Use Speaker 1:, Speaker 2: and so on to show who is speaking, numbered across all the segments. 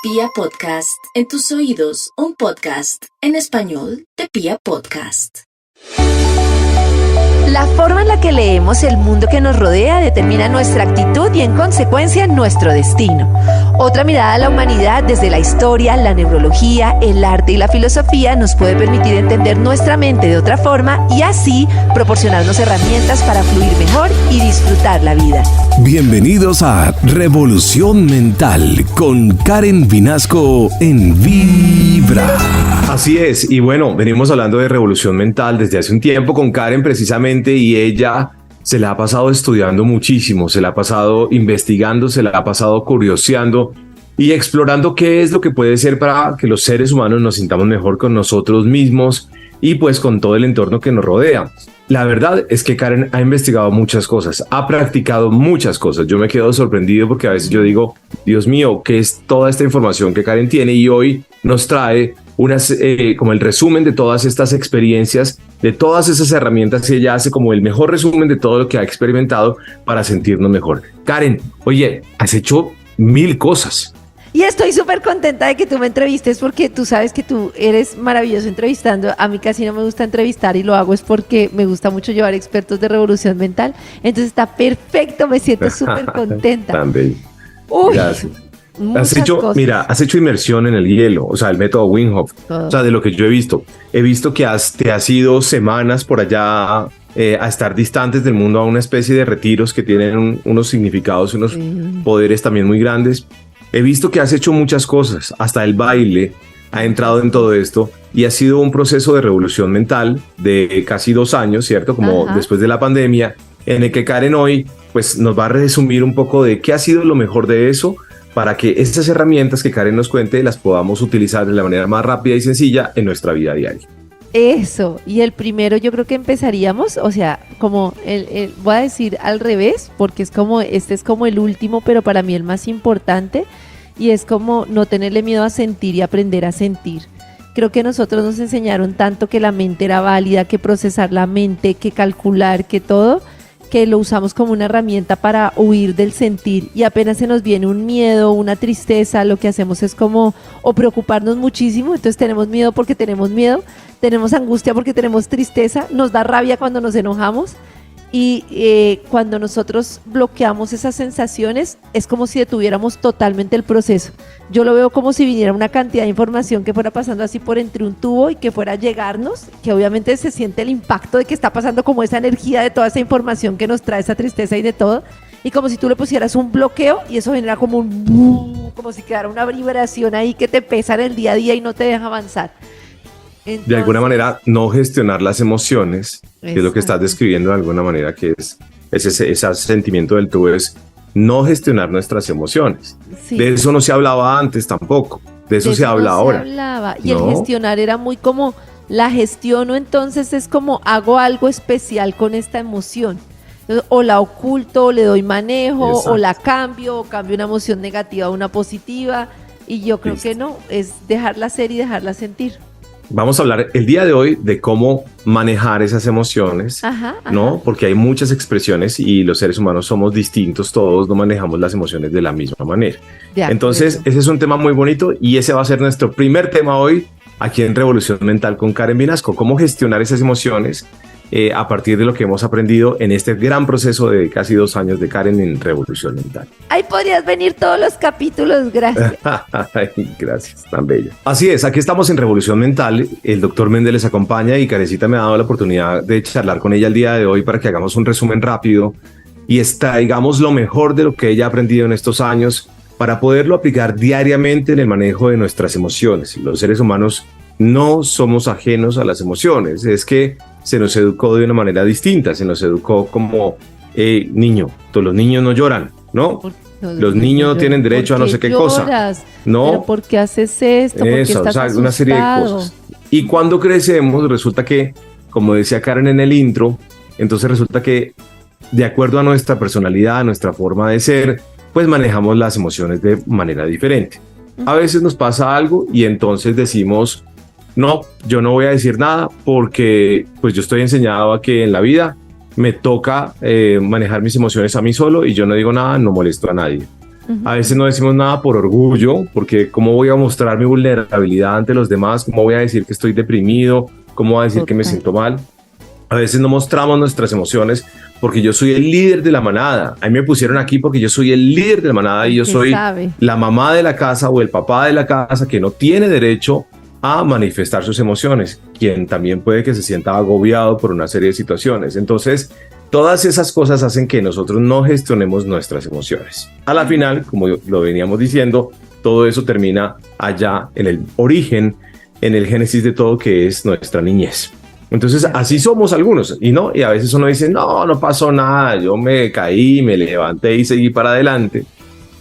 Speaker 1: Pia Podcast, en tus oídos, un podcast en español de Pia Podcast.
Speaker 2: La forma en la que leemos el mundo que nos rodea determina nuestra actitud y, en consecuencia, nuestro destino. Otra mirada a la humanidad desde la historia, la neurología, el arte y la filosofía nos puede permitir entender nuestra mente de otra forma y así proporcionarnos herramientas para fluir mejor y disfrutar la vida.
Speaker 3: Bienvenidos a Revolución Mental con Karen Vinasco en Vibra.
Speaker 4: Así es, y bueno, venimos hablando de revolución mental desde hace un tiempo con Karen precisamente, y ella se la ha pasado estudiando muchísimo, se la ha pasado investigando, se la ha pasado curioseando y explorando qué es lo que puede ser para que los seres humanos nos sintamos mejor con nosotros mismos y pues con todo el entorno que nos rodea. La verdad es que Karen ha investigado muchas cosas, ha practicado muchas cosas. Yo me quedo sorprendido porque a veces yo digo, Dios mío, ¿qué es toda esta información que Karen tiene? Y hoy nos trae como el resumen de todas estas experiencias, de todas esas herramientas que ella hace, como el mejor resumen de todo lo que ha experimentado para sentirnos mejor. Karen, oye, has hecho 1000 cosas.
Speaker 2: Y estoy súper contenta de que tú me entrevistes porque tú sabes que tú eres maravilloso entrevistando. A mí casi no me gusta entrevistar y lo hago es porque me gusta mucho llevar expertos de revolución mental. Entonces está perfecto, me siento súper contenta.
Speaker 4: Tan bello.
Speaker 2: Uy,
Speaker 4: gracias.
Speaker 2: Cosas.
Speaker 4: Has hecho inmersión en el hielo, o sea, el método Wim Hof. O sea, de lo que yo he visto que te has ido semanas por allá a estar distantes del mundo, a una especie de retiros que tienen unos significados, unos poderes también muy grandes. He visto que has hecho muchas cosas, hasta el baile ha entrado en todo esto y ha sido un proceso de revolución mental de casi 2 años, ¿cierto? Como después de la pandemia, en el que Karen hoy pues nos va a resumir un poco de qué ha sido lo mejor de eso, para que estas herramientas que Karen nos cuente las podamos utilizar de la manera más rápida y sencilla en nuestra vida diaria.
Speaker 2: Eso, y el primero yo creo que empezaríamos, o sea, como voy a decir al revés, porque este es como el último, pero para mí el más importante, y es como no tenerle miedo a sentir y aprender a sentir. Creo que nosotros nos enseñaron tanto que la mente era válida, que procesar la mente, que calcular, que todo, que lo usamos como una herramienta para huir del sentir, y apenas se nos viene un miedo, una tristeza, lo que hacemos es como o preocuparnos muchísimo, entonces tenemos miedo porque tenemos miedo, tenemos angustia porque tenemos tristeza, nos da rabia cuando nos enojamos, y cuando nosotros bloqueamos esas sensaciones es como si detuviéramos totalmente el proceso. Yo lo veo como si viniera una cantidad de información que fuera pasando así por entre un tubo y que fuera a llegarnos, que obviamente se siente el impacto de que está pasando como esa energía de toda esa información que nos trae esa tristeza y de todo, y como si tú le pusieras un bloqueo y eso genera como como si quedara una vibración ahí que te pesa en el día a día y no te deja avanzar. Entonces,
Speaker 4: de alguna manera, no gestionar las emociones, que es lo que estás describiendo de alguna manera, que es ese sentimiento del tubo, es no gestionar nuestras emociones. Sí. De eso no se hablaba antes tampoco, de eso se habla ahora.
Speaker 2: Y el gestionar era muy como, la gestiono, entonces es como hago algo especial con esta emoción. Entonces, o la oculto, o le doy manejo, o la cambio, o cambio una emoción negativa a una positiva, y yo creo que no, es dejarla ser y dejarla sentir.
Speaker 4: Vamos a hablar el día de hoy de cómo manejar esas emociones, ¿no? Porque hay muchas expresiones y los seres humanos somos distintos, todos no manejamos las emociones de la misma manera. Entonces, ese es un tema muy bonito y ese va a ser nuestro primer tema hoy aquí en Revolución Mental con Karen Vinasco, cómo gestionar esas emociones a partir de lo que hemos aprendido en este gran proceso de casi 2 años de Karen en Revolución Mental.
Speaker 2: Ahí podrías venir todos los capítulos, gracias.
Speaker 4: Gracias, tan bella. Así es, aquí estamos en Revolución Mental, el doctor Méndez les acompaña y Karencita me ha dado la oportunidad de charlar con ella el día de hoy para que hagamos un resumen rápido y extraigamos lo mejor de lo que ella ha aprendido en estos años para poderlo aplicar diariamente en el manejo de nuestras emociones. Los seres humanos no somos ajenos a las emociones, es que se nos educó de una manera distinta, se nos educó como niño, todos los niños no lloran, ¿no? Los niños no tienen derecho a no sé qué cosa. No.
Speaker 2: ¿Pero por qué haces esto? ¿Por qué estás asustado?
Speaker 4: Una serie de cosas. Y cuando crecemos, resulta que, como decía Karen en el intro, entonces resulta que de acuerdo a nuestra personalidad, a nuestra forma de ser, pues manejamos las emociones de manera diferente. A veces nos pasa algo y entonces decimos, no, yo no voy a decir nada porque pues yo estoy enseñado a que en la vida me toca manejar mis emociones a mí solo y yo no digo nada, no molesto a nadie. A veces no decimos nada por orgullo, porque ¿cómo voy a mostrar mi vulnerabilidad ante los demás? ¿Cómo voy a decir que estoy deprimido? ¿Cómo voy a decir que me siento mal? A veces no mostramos nuestras emociones porque yo soy el líder de la manada. A mí me pusieron aquí porque yo soy el líder de la manada y yo soy la mamá de la casa o el papá de la casa que no tiene derecho a manifestar sus emociones, quien también puede que se sienta agobiado por una serie de situaciones. Entonces, todas esas cosas hacen que nosotros no gestionemos nuestras emociones. A la final, como lo veníamos diciendo, todo eso termina allá en el origen, en el génesis de todo, que es nuestra niñez. Entonces, así somos algunos, y a veces uno dice, no pasó nada, yo me caí, me levanté y seguí para adelante.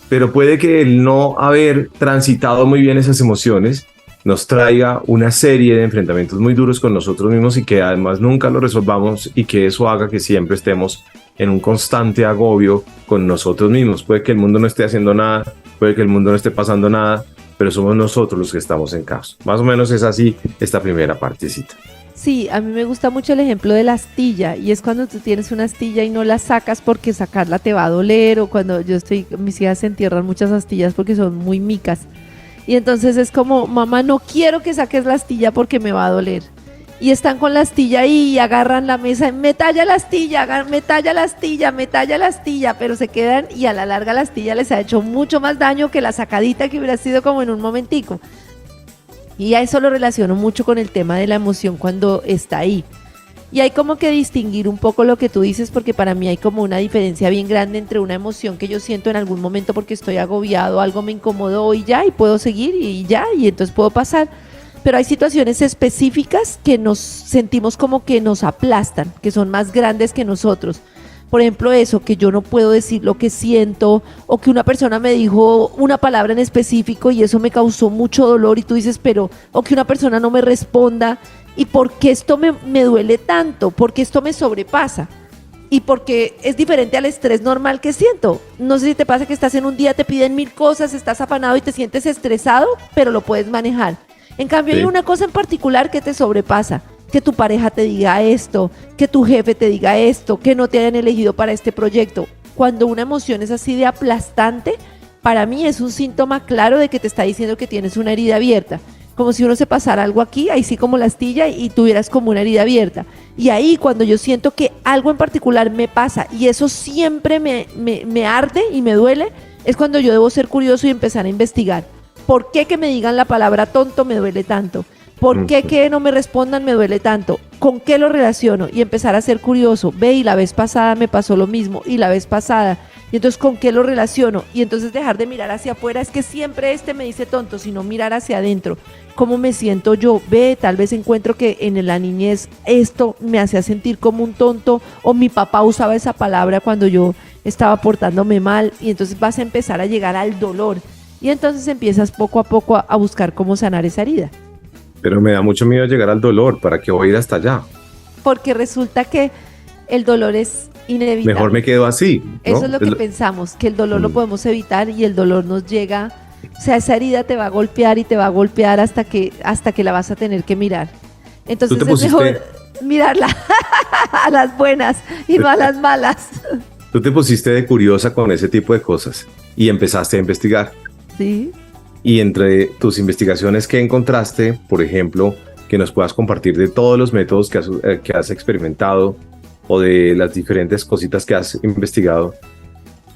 Speaker 4: Pero puede que el no haber transitado muy bien esas emociones nos traiga una serie de enfrentamientos muy duros con nosotros mismos y que además nunca lo resolvamos, y que eso haga que siempre estemos en un constante agobio con nosotros mismos. Puede que el mundo no esté haciendo nada, puede que el mundo no esté pasando nada, pero somos nosotros los que estamos en caos. Más o menos es así esta primera partecita.
Speaker 2: Sí, a mí me gusta mucho el ejemplo de la astilla, y es cuando tú tienes una astilla y no la sacas porque sacarla te va a doler, o cuando mis hijas se entierran muchas astillas porque son muy micas. Y entonces es como, mamá, no quiero que saques la astilla porque me va a doler. Y están con la astilla ahí y agarran la mesa, me talla la astilla, me talla la astilla, me talla la astilla, pero se quedan, y a la larga la astilla les ha hecho mucho más daño que la sacadita que hubiera sido como en un momentico. Y a eso lo relaciono mucho con el tema de la emoción cuando está ahí. Y hay como que distinguir un poco lo que tú dices, porque para mí hay como una diferencia bien grande entre una emoción que yo siento en algún momento porque estoy agobiado, algo me incomodó y ya, y puedo seguir y ya, y entonces puedo pasar. Pero hay situaciones específicas que nos sentimos como que nos aplastan, que son más grandes que nosotros. Por ejemplo, eso, que yo no puedo decir lo que siento, o que una persona me dijo una palabra en específico y eso me causó mucho dolor y tú dices, o que una persona no me responda, y por qué esto me duele tanto, por qué esto me sobrepasa, y porque es diferente al estrés normal que siento. No sé si te pasa que estás en un día, te piden 1000 cosas, estás afanado y te sientes estresado, pero lo puedes manejar. En cambio, hay una cosa en particular que te sobrepasa. Que tu pareja te diga esto, que tu jefe te diga esto, que no te hayan elegido para este proyecto. Cuando una emoción es así de aplastante, para mí es un síntoma claro de que te está diciendo que tienes una herida abierta. Como si uno se pasara algo aquí, ahí sí como la astilla, y tuvieras como una herida abierta. Y ahí cuando yo siento que algo en particular me pasa y eso siempre me arde y me duele, es cuando yo debo ser curioso y empezar a investigar. ¿Por qué que me digan la palabra tonto me duele tanto? ¿Por qué que no me respondan me duele tanto? ¿Con qué lo relaciono? Y empezar a ser curioso. Ve, y la vez pasada me pasó lo mismo, y la vez pasada. Y entonces, ¿con qué lo relaciono? Y entonces dejar de mirar hacia afuera, es que siempre me dice tonto, sino mirar hacia adentro. ¿Cómo me siento yo? Ve, tal vez encuentro que en la niñez esto me hacía sentir como un tonto, o mi papá usaba esa palabra cuando yo estaba portándome mal, y entonces vas a empezar a llegar al dolor. Y entonces empiezas poco a poco a buscar cómo sanar esa herida.
Speaker 4: Pero me da mucho miedo llegar al dolor. ¿Para qué voy a ir hasta allá?
Speaker 2: Porque resulta que el dolor es inevitable.
Speaker 4: Mejor me quedo así, ¿no?
Speaker 2: Eso es lo que pensamos, que el dolor lo podemos evitar, y el dolor nos llega. O sea, esa herida te va a golpear y te va a golpear hasta que la vas a tener que mirar. Entonces es mejor mirarla a las buenas y no a las malas.
Speaker 4: Tú te pusiste de curiosa con ese tipo de cosas y empezaste a investigar.
Speaker 2: Sí.
Speaker 4: Y entre tus investigaciones, ¿qué encontraste, por ejemplo, que nos puedas compartir de todos los métodos que has experimentado, o de las diferentes cositas que has investigado,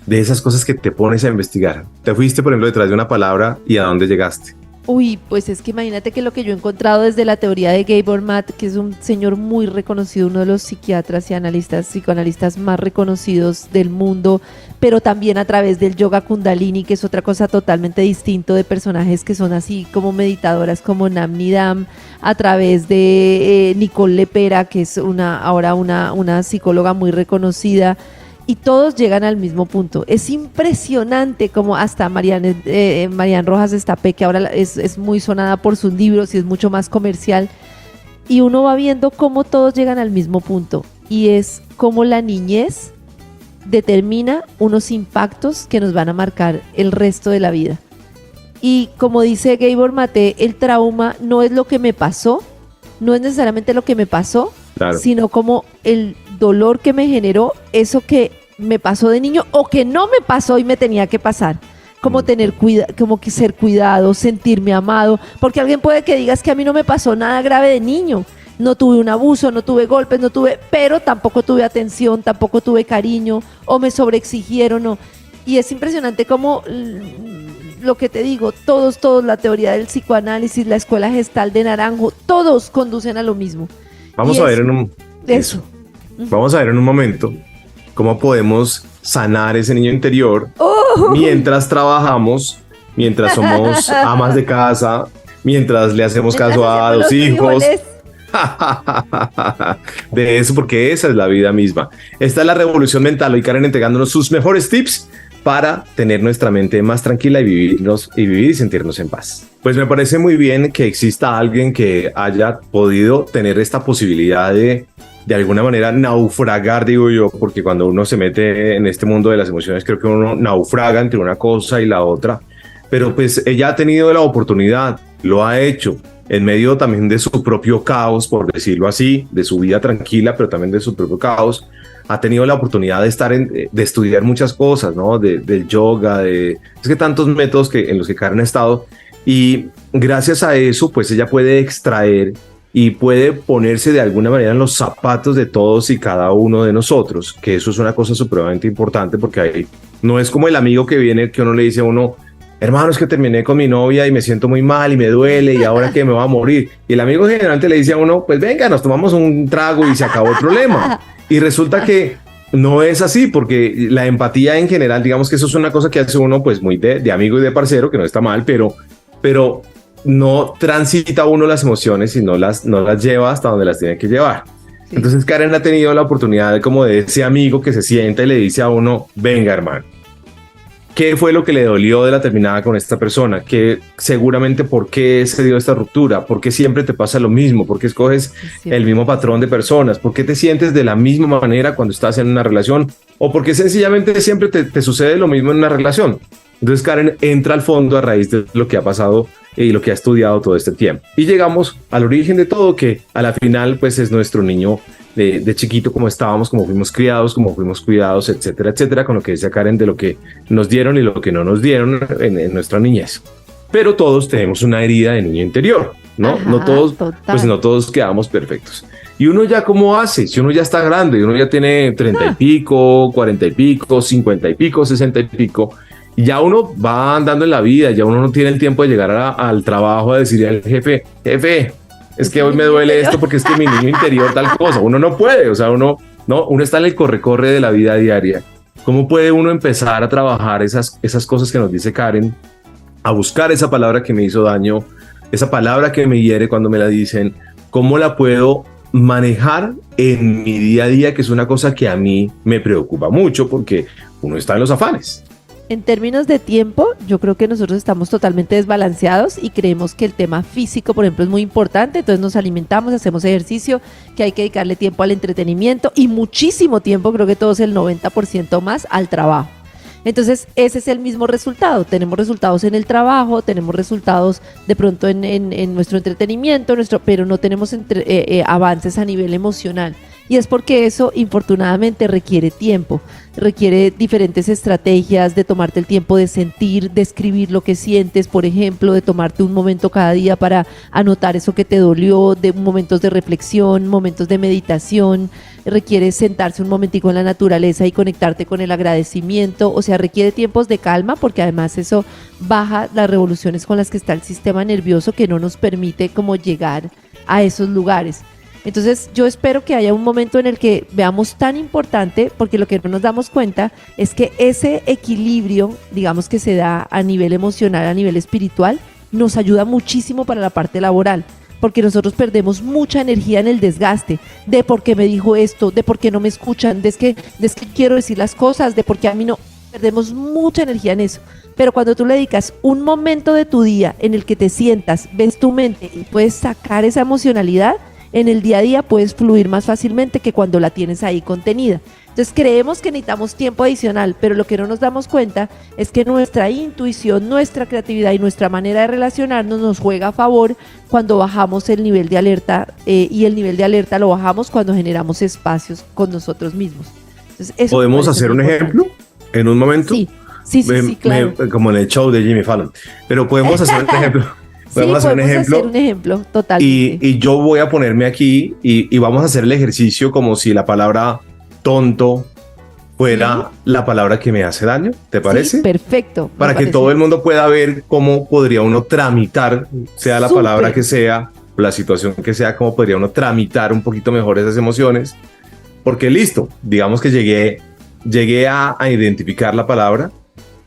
Speaker 4: de esas cosas que te pones a investigar? Te fuiste, por ejemplo, detrás de una palabra, ¿y a dónde llegaste?
Speaker 2: Uy, pues es que imagínate que lo que yo he encontrado desde la teoría de Gabor Maté, que es un señor muy reconocido, uno de los psiquiatras y psicoanalistas más reconocidos del mundo, pero también a través del yoga kundalini, que es otra cosa totalmente distinto, de personajes que son así como meditadoras como Namni Dam, a través de Nicole Lepera, que es ahora una psicóloga muy reconocida. Y todos llegan al mismo punto. Es impresionante como hasta Marian Rojas Estapé, que ahora es muy sonada por sus libros y es mucho más comercial, y uno va viendo cómo todos llegan al mismo punto, y es cómo la niñez determina unos impactos que nos van a marcar el resto de la vida. Y como dice Gabor Maté, el trauma no es lo que me pasó, no es necesariamente lo que me pasó, claro, sino como el dolor que me generó eso que me pasó de niño o que no me pasó y me tenía que pasar. como tener como que ser cuidado, sentirme amado, porque alguien puede que digas que a mí no me pasó nada grave de niño, no tuve un abuso, no tuve golpes, pero tampoco tuve atención, tampoco tuve cariño, o me sobreexigieron, y es impresionante como lo que te digo, todos, la teoría del psicoanálisis, la escuela gestal de Naranjo, todos conducen a lo mismo.
Speaker 4: Vamos a ver Vamos a ver en un momento cómo podemos sanar ese niño interior mientras trabajamos, mientras somos amas de casa, mientras le hacemos caso a los hijos. De eso, porque esa es la vida misma. Esta es la revolución mental. Hoy Karen entregándonos sus mejores tips para tener nuestra mente más tranquila y vivir y sentirnos en paz. Pues me parece muy bien que exista alguien que haya podido tener esta posibilidad de alguna manera naufragar, digo yo, porque cuando uno se mete en este mundo de las emociones, creo que uno naufraga entre una cosa y la otra, pero pues ella ha tenido la oportunidad, lo ha hecho, en medio también de su propio caos, por decirlo así, de su vida tranquila, pero también de su propio caos, ha tenido la oportunidad de estudiar muchas cosas, ¿no? Del yoga, es que tantos métodos en los que Karen ha estado, y gracias a eso, pues ella puede extraer y puede ponerse de alguna manera en los zapatos de todos y cada uno de nosotros, que eso es una cosa supremamente importante, porque ahí no es como el amigo que viene, que uno le dice a uno, hermano, es que terminé con mi novia y me siento muy mal y me duele y ahora que me va a morir. Y el amigo generalmente le dice a uno, pues venga, nos tomamos un trago y se acabó el problema. Y resulta que no es así, porque la empatía en general, digamos que eso es una cosa que hace uno pues muy de amigo y de parcero, que no está mal, pero no transita uno las emociones y no las lleva hasta donde las tiene que llevar. Sí. Entonces Karen ha tenido la oportunidad como de ese amigo que se sienta y le dice a uno, venga hermano, ¿qué fue lo que le dolió de la terminada con esta persona? ¿Qué seguramente por qué se dio esta ruptura? ¿Por qué siempre te pasa lo mismo? ¿Por qué escoges el mismo patrón de personas? ¿Por qué te sientes de la misma manera cuando estás en una relación? ¿O por qué sencillamente siempre te sucede lo mismo en una relación? Entonces Karen entra al fondo a raíz de lo que ha pasado y lo que ha estudiado todo este tiempo. Y llegamos al origen de todo, que a la final pues es nuestro niño de chiquito, como estábamos, como fuimos criados, como fuimos cuidados, etcétera, etcétera, con lo que decía Karen de lo que nos dieron y lo que no nos dieron en nuestra niñez. Pero todos tenemos una herida de niño interior, ¿no?
Speaker 2: Ajá,
Speaker 4: no todos quedamos perfectos. Y uno ya, ¿cómo hace? Si uno ya está grande, uno ya tiene 30 y pico, 40 y pico, 50 y pico, 60 y pico, y ya uno va andando en la vida, ya uno no tiene el tiempo de llegar al trabajo a decirle al jefe, es que hoy me duele esto porque es que mi niño interior tal cosa. Uno no puede, o sea, uno está en el corre-corre de la vida diaria. ¿Cómo puede uno empezar a trabajar esas cosas que nos dice Karen? A buscar esa palabra que me hizo daño, esa palabra que me hiere cuando me la dicen. ¿Cómo la puedo manejar en mi día a día? Que es una cosa que a mí me preocupa mucho porque uno está en los afanes.
Speaker 2: En términos de tiempo, yo creo que nosotros estamos totalmente desbalanceados y creemos que el tema físico, por ejemplo, es muy importante, entonces nos alimentamos, hacemos ejercicio, que hay que dedicarle tiempo al entretenimiento y muchísimo tiempo, creo que todos el 90% más, al trabajo. Entonces, ese es el mismo resultado. Tenemos resultados en el trabajo, tenemos resultados de pronto en nuestro entretenimiento, pero no tenemos avances a nivel emocional. Y es porque eso, infortunadamente, requiere tiempo, requiere diferentes estrategias de tomarte el tiempo de sentir, de escribir lo que sientes, por ejemplo, de tomarte un momento cada día para anotar eso que te dolió, de momentos de reflexión, momentos de meditación, requiere sentarse un momentico en la naturaleza y conectarte con el agradecimiento, o sea, requiere tiempos de calma porque además eso baja las revoluciones con las que está el sistema nervioso que no nos permite como llegar a esos lugares. Entonces yo espero que haya un momento en el que veamos tan importante, porque lo que no nos damos cuenta es que ese equilibrio, digamos que se da a nivel emocional, a nivel espiritual, nos ayuda muchísimo para la parte laboral, porque nosotros perdemos mucha energía en el desgaste de por qué me dijo esto, de por qué no me escuchan, de es que quiero decir las cosas, de por qué a mí no, perdemos mucha energía en eso. Pero cuando tú le dedicas un momento de tu día en el que te sientas, ves tu mente y puedes sacar esa emocionalidad, en el día a día puedes fluir más fácilmente que cuando la tienes ahí contenida. Entonces creemos que necesitamos tiempo adicional, pero lo que no nos damos cuenta es que nuestra intuición, nuestra creatividad y nuestra manera de relacionarnos nos juega a favor cuando bajamos el nivel de alerta, y el nivel de alerta lo bajamos cuando generamos espacios con nosotros mismos. Entonces,
Speaker 4: ¿podemos hacer un ejemplo en un momento?
Speaker 2: Sí. Sí, claro.
Speaker 4: Como en el show de Jimmy Fallon. Pero podemos hacer un ejemplo. Podemos hacer un
Speaker 2: ejemplo totalmente.
Speaker 4: Y yo voy a ponerme aquí y vamos a hacer el ejercicio como si la palabra tonto fuera la palabra que me hace daño, ¿te parece?
Speaker 2: Sí, perfecto.
Speaker 4: Para que todo el mundo pueda ver cómo podría uno tramitar, sea la palabra que sea, o la situación que sea, cómo podría uno tramitar un poquito mejor esas emociones. Porque listo, digamos que llegué a identificar la palabra,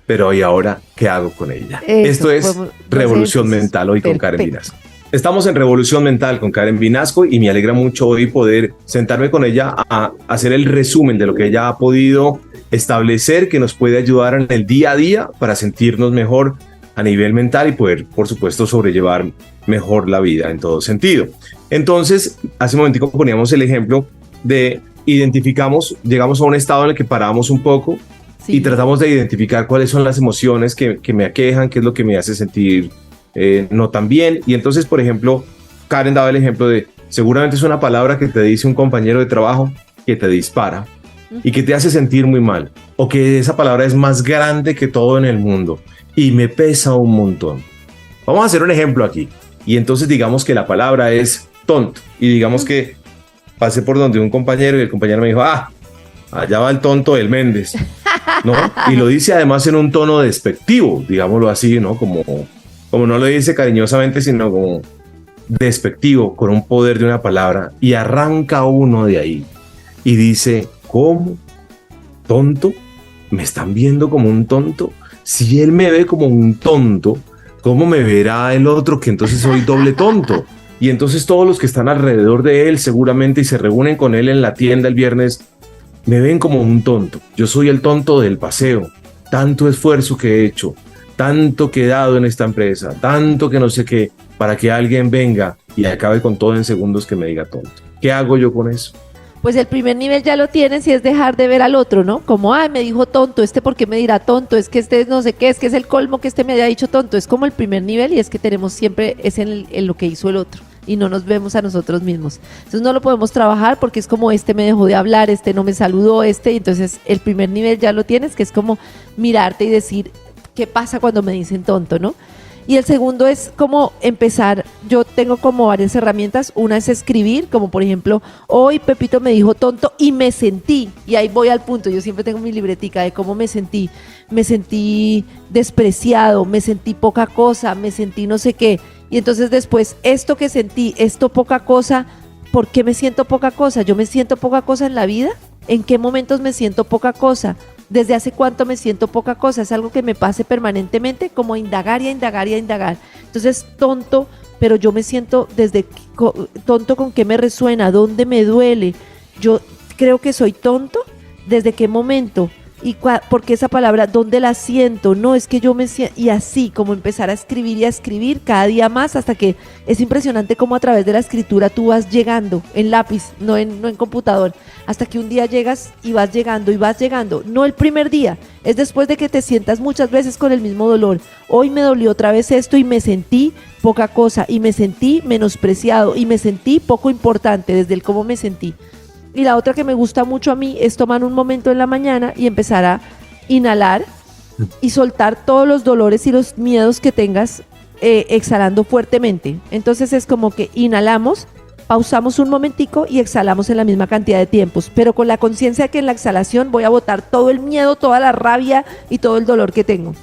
Speaker 4: pero ¿y ahora qué hago con ella? Esto es Revolución Mental hoy con Karen Vinasco. Estamos en Revolución Mental con Karen Vinasco y me alegra mucho hoy poder sentarme con ella a hacer el resumen de lo que ella ha podido establecer que nos puede ayudar en el día a día para sentirnos mejor a nivel mental y poder, por supuesto, sobrellevar mejor la vida en todo sentido. Entonces, hace un momentico poníamos el ejemplo de llegamos a un estado en el que paramos un poco y tratamos de identificar cuáles son las emociones que me aquejan, qué es lo que me hace sentir no tan bien. Y entonces, por ejemplo, Karen daba el ejemplo de seguramente es una palabra que te dice un compañero de trabajo que te dispara y que te hace sentir muy mal, o que esa palabra es más grande que todo en el mundo y me pesa un montón. Vamos a hacer un ejemplo aquí. Y entonces digamos que la palabra es tonto y digamos que pasé por donde un compañero y el compañero me dijo, allá va el tonto del Méndez, ¿no? Y lo dice además en un tono despectivo, digámoslo así, ¿no? Como no lo dice cariñosamente, sino como despectivo, con un poder de una palabra, y arranca uno de ahí y dice, ¿cómo? ¿Tonto? ¿Me están viendo como un tonto? Si él me ve como un tonto, ¿cómo me verá el otro que entonces soy doble tonto? Y entonces todos los que están alrededor de él seguramente y se reúnen con él en la tienda el viernes, me ven como un tonto. Yo soy el tonto del paseo. Tanto esfuerzo que he hecho, tanto que he dado en esta empresa, tanto que no sé qué, para que alguien venga y acabe con todo en segundos que me diga tonto. ¿Qué hago yo con eso?
Speaker 2: Pues el primer nivel ya lo tienes y es dejar de ver al otro, ¿no? Como, me dijo tonto, ¿por qué me dirá tonto? Es que no sé qué, es que es el colmo que me haya dicho tonto. Es como el primer nivel y es que tenemos siempre, es en lo que hizo el otro y no nos vemos a nosotros mismos. Entonces no lo podemos trabajar porque es como me dejó de hablar, no me saludó, y entonces el primer nivel ya lo tienes, que es como mirarte y decir, ¿qué pasa cuando me dicen tonto, no? Y el segundo es como empezar, yo tengo como varias herramientas, una es escribir, como por ejemplo, hoy Pepito me dijo tonto y me sentí, y ahí voy al punto, yo siempre tengo mi libretica de cómo me sentí despreciado, me sentí poca cosa, me sentí no sé qué, y entonces después esto que sentí, esto poca cosa, ¿por qué me siento poca cosa? ¿Yo me siento poca cosa en la vida? ¿En qué momentos me siento poca cosa? ¿Desde hace cuánto me siento poca cosa? Es algo que me pase permanentemente, como indagar y a indagar y a indagar. Entonces, tonto, pero yo me siento tonto, ¿con qué me resuena? ¿Dónde me duele? Yo creo que soy tonto, ¿desde qué momento? ¿Y por qué esa palabra? ¿Dónde la siento? No, es que yo me siento... Y así, como empezar a escribir y a escribir cada día más, hasta que es impresionante cómo a través de la escritura tú vas llegando en lápiz, no en computador, hasta que un día llegas y vas llegando y vas llegando. No el primer día, es después de que te sientas muchas veces con el mismo dolor. Hoy me dolió otra vez esto y me sentí poca cosa, y me sentí menospreciado, y me sentí poco importante desde el cómo me sentí. Y la otra que me gusta mucho a mí es tomar un momento en la mañana y empezar a inhalar y soltar todos los dolores y los miedos que tengas, exhalando fuertemente. Entonces es como que inhalamos, pausamos un momentico y exhalamos en la misma cantidad de tiempos, pero con la conciencia de que en la exhalación voy a botar todo el miedo, toda la rabia y todo el dolor que tengo.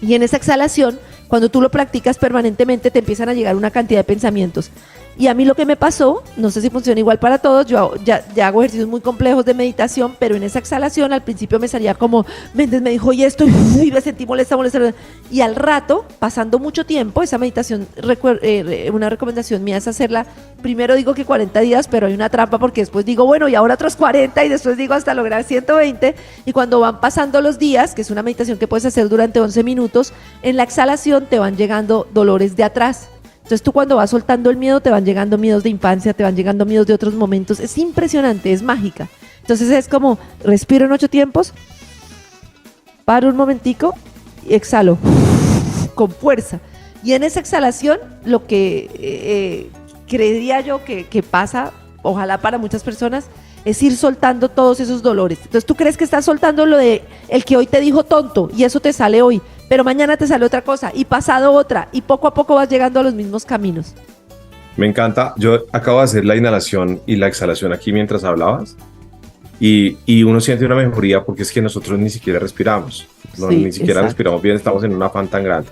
Speaker 2: Y en esa exhalación, cuando tú lo practicas permanentemente, te empiezan a llegar una cantidad de pensamientos. Y a mí lo que me pasó, no sé si funciona igual para todos, yo ya hago ejercicios muy complejos de meditación, pero en esa exhalación al principio me salía como, Méndez me dijo y esto, y me sentí molesta, y al rato, pasando mucho tiempo, esa meditación, una recomendación mía es hacerla, primero digo que 40 días, pero hay una trampa porque después digo, bueno, y ahora otros 40, y después digo hasta lograr 120, y cuando van pasando los días, que es una meditación que puedes hacer durante 11 minutos, en la exhalación te van llegando dolores de atrás. Entonces tú cuando vas soltando el miedo te van llegando miedos de infancia, te van llegando miedos de otros momentos. Es impresionante, es mágica. Entonces es como respiro en 8 tiempos, paro un momentico y exhalo con fuerza. Y en esa exhalación lo que creería yo que pasa, ojalá para muchas personas, es ir soltando todos esos dolores. Entonces tú crees que estás soltando lo de el que hoy te dijo tonto y eso te sale hoy, pero mañana te sale otra cosa y pasado otra y poco a poco vas llegando a los mismos caminos.
Speaker 4: Me encanta. Yo acabo de hacer la inhalación y la exhalación aquí mientras hablabas y uno siente una mejoría porque es que nosotros ni siquiera respiramos. No,
Speaker 2: Sí,
Speaker 4: ni siquiera
Speaker 2: exacto.
Speaker 4: respiramos bien, estamos en un afán tan grande.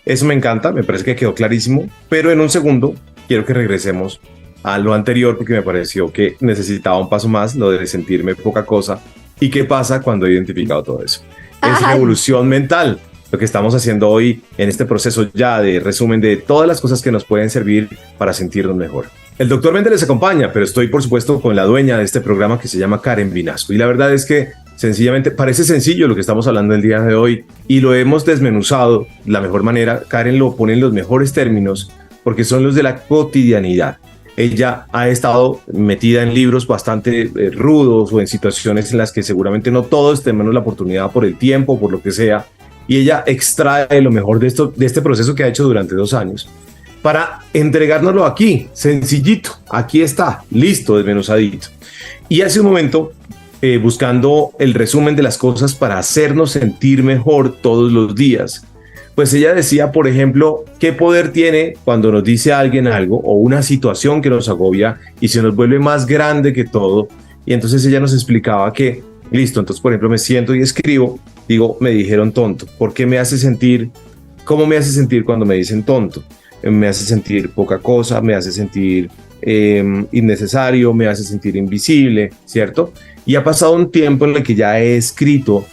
Speaker 4: Eso me encanta, me parece que quedó clarísimo, pero en un segundo quiero que regresemos a lo anterior porque me pareció que necesitaba un paso más, lo de sentirme poca cosa. ¿Y qué pasa cuando he identificado todo eso? Es
Speaker 2: Ay.
Speaker 4: revolución mental. Lo que estamos haciendo hoy en este proceso ya de resumen de todas las cosas que nos pueden servir para sentirnos mejor. El doctor Méndez les acompaña, pero estoy por supuesto con la dueña de este programa que se llama Karen Vinasco. Y la verdad es que sencillamente parece sencillo lo que estamos hablando el día de hoy y lo hemos desmenuzado de la mejor manera. Karen lo pone en los mejores términos porque son los de la cotidianidad. Ella ha estado metida en libros bastante rudos o en situaciones en las que seguramente no todos tenemos la oportunidad por el tiempo, por lo que sea, y ella extrae lo mejor de este proceso que ha hecho durante 2 años para entregárnoslo aquí, sencillito, aquí está, listo, desmenuzadito. Y hace un momento, buscando el resumen de las cosas para hacernos sentir mejor todos los días, pues ella decía, por ejemplo, qué poder tiene cuando nos dice alguien algo o una situación que nos agobia y se nos vuelve más grande que todo. Y entonces ella nos explicaba que, listo, entonces por ejemplo me siento y escribo, digo, me dijeron tonto. ¿Por qué me hace sentir? ¿Cómo me hace sentir cuando me dicen tonto? Me hace sentir poca cosa, me hace sentir innecesario, me hace sentir invisible, ¿cierto? Y ha pasado un tiempo en el que ya he escrito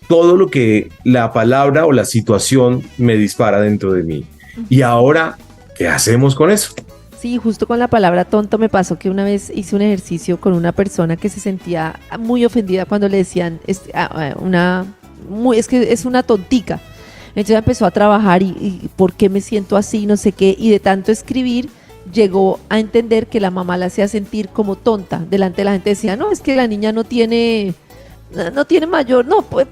Speaker 4: todo lo que la palabra o la situación me dispara dentro de mí. Y ahora, ¿qué hacemos con eso?
Speaker 2: Sí, justo con la palabra tonto me pasó que una vez hice un ejercicio con una persona que se sentía muy ofendida cuando le decían es que es una tontica. Entonces ella empezó a trabajar y ¿por qué me siento así? No sé qué. Y de tanto escribir llegó a entender que la mamá la hacía sentir como tonta. Delante de la gente decía, no, es que la niña no tiene mayor, no, pues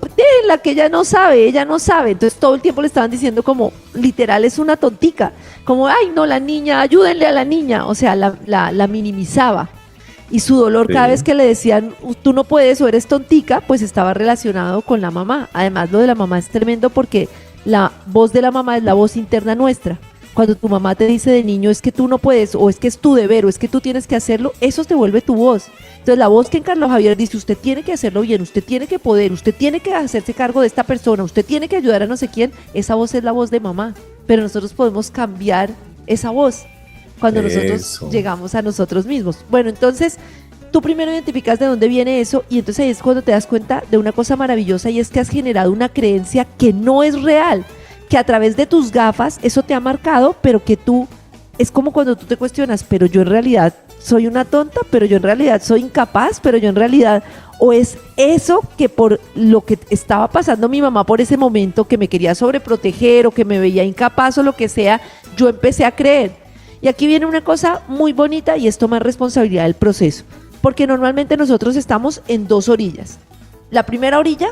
Speaker 2: la que ella no sabe. Entonces todo el tiempo le estaban diciendo como, literal, es una tontica. Como, ay, no, la niña, ayúdenle a la niña. O sea, la minimizaba. Y su dolor cada vez que le decían, tú no puedes o eres tontica, pues estaba relacionado con la mamá. Además, lo de la mamá es tremendo porque la voz de la mamá es la voz interna nuestra. Cuando tu mamá te dice de niño es que tú no puedes, o es que es tu deber, o es que tú tienes que hacerlo, eso te vuelve tu voz. Entonces la voz que en Carlos Javier dice, usted tiene que hacerlo bien, usted tiene que poder, usted tiene que hacerse cargo de esta persona, usted tiene que ayudar a no sé quién, esa voz es la voz de mamá. Pero nosotros podemos cambiar esa voz cuando nosotros llegamos a nosotros mismos. Bueno, entonces tú primero identificas de dónde viene eso y entonces ahí es cuando te das cuenta de una cosa maravillosa y es que has generado una creencia que no es real, que a través de tus gafas eso te ha marcado, pero que tú, es como cuando tú te cuestionas, pero yo en realidad soy una tonta, pero yo en realidad soy incapaz, pero yo en realidad, o es eso que por lo que estaba pasando mi mamá por ese momento, que me quería sobreproteger o que me veía incapaz o lo que sea, yo empecé a creer. Y aquí viene una cosa muy bonita y es tomar responsabilidad del proceso, porque normalmente nosotros estamos en 2 orillas. La primera orilla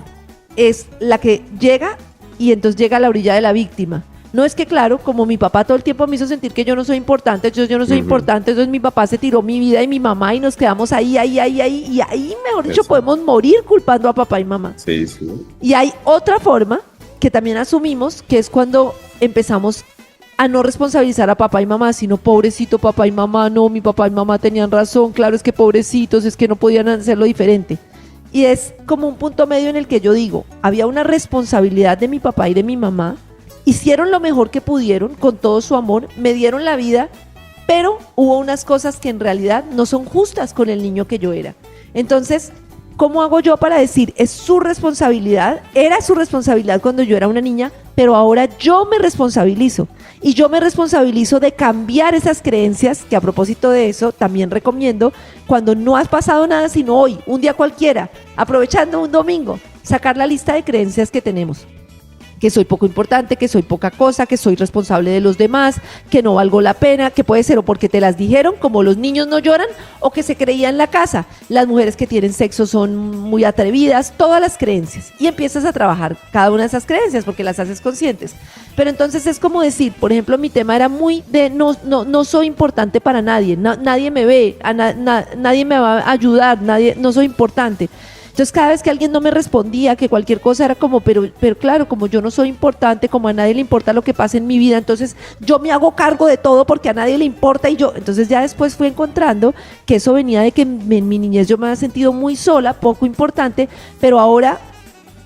Speaker 2: es la que llega y entonces llega a la orilla de la víctima. No es que, claro, como mi papá todo el tiempo me hizo sentir que yo no soy importante, entonces yo no soy importante, entonces mi papá se tiró mi vida y mi mamá y nos quedamos ahí, y ahí, mejor dicho, podemos morir culpando a papá y mamá.
Speaker 4: Sí, sí.
Speaker 2: Y hay otra forma que también asumimos, que es cuando empezamos a no responsabilizar a papá y mamá, sino pobrecito papá y mamá, no, mi papá y mamá tenían razón, claro, es que pobrecitos, es que no podían hacerlo diferente. Y es como un punto medio en el que yo digo, había una responsabilidad de mi papá y de mi mamá, hicieron lo mejor que pudieron con todo su amor, me dieron la vida, pero hubo unas cosas que en realidad no son justas con el niño que yo era. Entonces, ¿cómo hago yo para decir, es su responsabilidad, era su responsabilidad cuando yo era una niña, pero ahora yo me responsabilizo? Y yo me responsabilizo de cambiar esas creencias, que a propósito de eso también recomiendo, cuando no has pasado nada sino hoy, un día cualquiera, aprovechando un domingo, sacar la lista de creencias que tenemos. que soy poco importante, que soy poca cosa, que soy responsable de los demás, que no valgo la pena, que puede ser o porque te las dijeron, como los niños no lloran, o que se creía en la casa. Las mujeres que tienen sexo son muy atrevidas, todas las creencias. Y empiezas a trabajar cada una de esas creencias porque las haces conscientes. Pero entonces es como decir, por ejemplo, mi tema era muy de no soy importante para nadie, nadie me ve, nadie me va a ayudar, no soy importante. Entonces cada vez que alguien no me respondía, que cualquier cosa era como, pero claro, como yo no soy importante, como a nadie le importa lo que pasa en mi vida, entonces yo me hago cargo de todo porque a nadie le importa y yo, entonces ya después fui encontrando que eso venía de que en mi niñez yo me había sentido muy sola, poco importante, pero ahora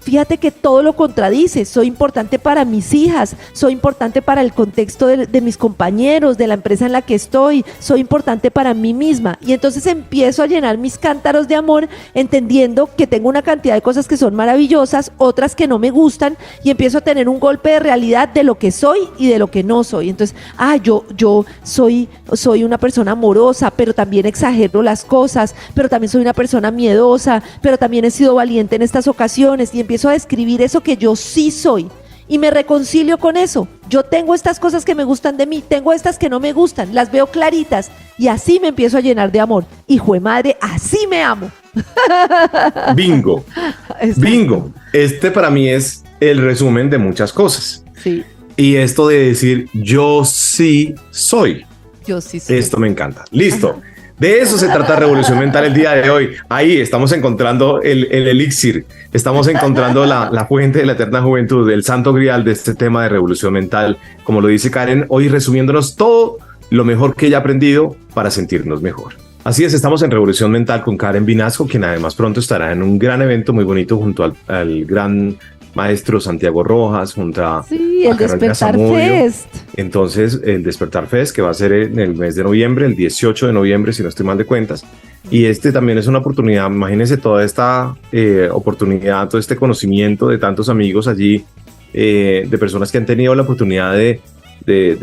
Speaker 2: fíjate que todo lo contradice, soy importante para mis hijas, soy importante para el contexto de mis compañeros, de la empresa en la que estoy, soy importante para mí misma. Y entonces empiezo a llenar mis cántaros de amor, entendiendo que tengo una cantidad de cosas que son maravillosas, otras que no me gustan, y empiezo a tener un golpe de realidad de lo que soy y de lo que no soy. Entonces, yo soy una persona amorosa, pero también exagero las cosas, pero también soy una persona miedosa, pero también he sido valiente en estas ocasiones, y empiezo a describir eso que yo sí soy y me reconcilio con eso. Yo tengo estas cosas que me gustan de mí, tengo estas que no me gustan, las veo claritas y así me empiezo a llenar de amor. Hijo de madre, así me amo.
Speaker 4: Bingo, bingo. Este para mí es el resumen de muchas cosas.
Speaker 2: Sí.
Speaker 4: Y esto de decir yo sí soy.
Speaker 2: Yo sí soy.
Speaker 4: Esto me encanta. Listo. De eso se trata Revolución Mental el día de hoy. Ahí estamos encontrando el elixir, estamos encontrando la fuente de la eterna juventud, el santo grial de este tema de revolución mental. Como lo dice Karen, hoy resumiéndonos todo lo mejor que ella ha aprendido para sentirnos mejor. Así es, estamos en Revolución Mental con Karen Vinasco, quien además pronto estará en un gran evento muy bonito junto al gran maestro Santiago Rojas, junto a
Speaker 2: el Despertar
Speaker 4: Zamudio.
Speaker 2: Fest.
Speaker 4: Entonces, el Despertar Fest, que va a ser en el mes de noviembre, el 18 de noviembre, si no estoy mal de cuentas. Y este también es una oportunidad, imagínense toda esta oportunidad, todo este conocimiento de tantos amigos allí, de personas que han tenido la oportunidad de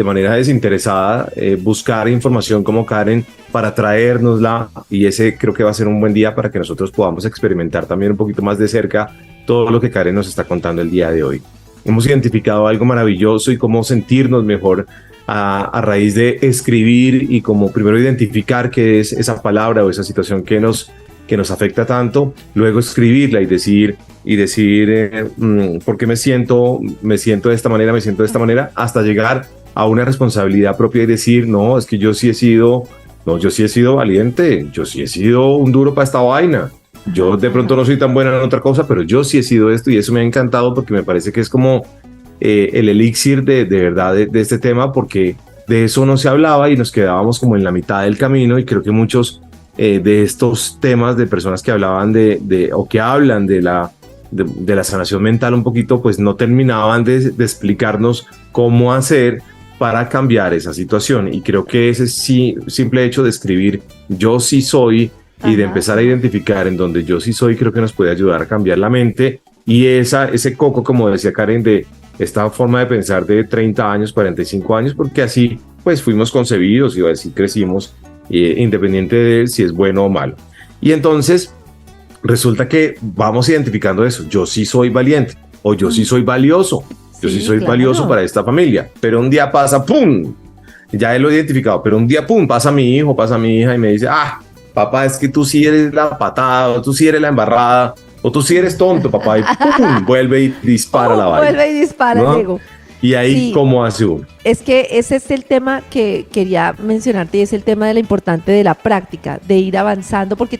Speaker 4: manera desinteresada buscar información como Karen para traérnosla, y ese creo que va a ser un buen día para que nosotros podamos experimentar también un poquito más de cerca todo lo que Karen nos está contando el día de hoy. Hemos identificado algo maravilloso y cómo sentirnos mejor a raíz de escribir y como primero identificar qué es esa palabra o esa situación que nos afecta tanto, luego escribirla y decir por qué me siento de esta manera, hasta llegar a una responsabilidad propia y decir, no, es que yo sí he sido valiente, yo sí he sido un duro para esta vaina. Yo de pronto no soy tan buena en otra cosa, pero yo sí he sido esto, y eso me ha encantado porque me parece que es como el elixir de verdad de este tema, porque de eso no se hablaba y nos quedábamos como en la mitad del camino, y creo que muchos de estos temas de personas que hablaban o que hablan de la sanación mental un poquito, pues no terminaban de explicarnos cómo hacer para cambiar esa situación. Y creo que ese simple hecho de escribir yo sí soy y de empezar a identificar en donde yo sí soy, creo que nos puede ayudar a cambiar la mente, y ese coco, como decía Karen, de esta forma de pensar de 30 años, 45 años, porque así pues fuimos concebidos y así crecimos, independiente de si es bueno o malo. Y entonces resulta que vamos identificando eso, yo sí soy valiente, o yo sí soy valioso, yo sí soy valioso para esta familia, pero un día pasa, ¡pum!, ya lo he identificado, pero un día, ¡pum!, pasa mi hijo, pasa mi hija y me dice, papá, es que tú sí eres la patada, o tú sí eres la embarrada, o tú sí eres tonto, papá, y ¡pum!, vuelve y dispara la vaina.
Speaker 2: Vuelve y dispara, ¿no? El ego.
Speaker 4: Y ahí, ¿cómo hace uno?
Speaker 2: Es que ese es el tema que quería mencionarte, y es el tema de la importante de la práctica, de ir avanzando, porque